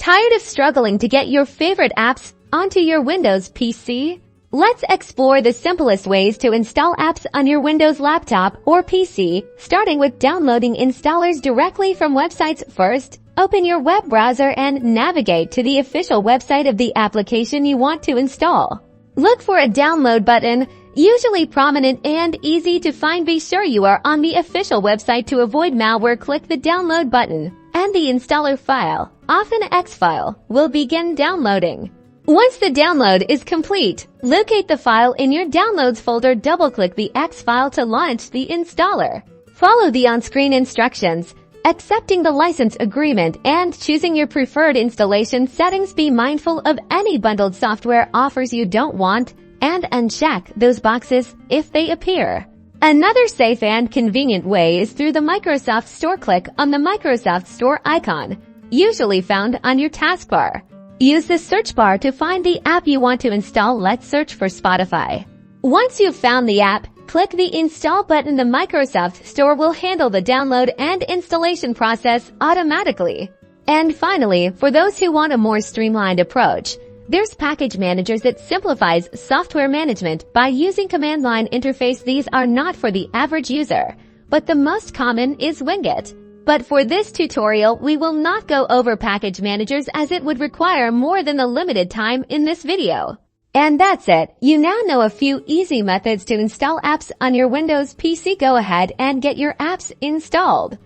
Tired of struggling to get your favorite apps onto your Windows PC? Let's explore the simplest ways to install apps on your Windows laptop or PC, starting with downloading installers directly from websites. First, open your web browser and navigate to the official website of the application you want to install. Look for a download button, usually prominent and easy to find. Be sure you are on the official website to avoid malware. Click the download button, and the installer file, often X file, will begin downloading. Once the download is complete, locate the file in your Downloads folder. Double-click the X file to launch the installer. Follow the on-screen instructions, accepting the license agreement and choosing your preferred installation settings. Be mindful of any bundled software offers you don't want, and uncheck those boxes if they appear. Another safe and convenient way is through the Microsoft Store. Click on the Microsoft Store icon, usually found on your taskbar. Use the search bar to find the app you want to install. Let's search for Spotify. Once you've found the app, click the Install button. The Microsoft Store will handle the download and installation process automatically. And finally, for those who want a more streamlined approach, there's Package Managers that simplifies software management by using command line interface. These are not for the average user, but the most common is Winget. But for this tutorial, we will not go over Package Managers as it would require more than the limited time in this video. And that's it. You now know a few easy methods to install apps on your Windows PC. Go ahead and get your apps installed.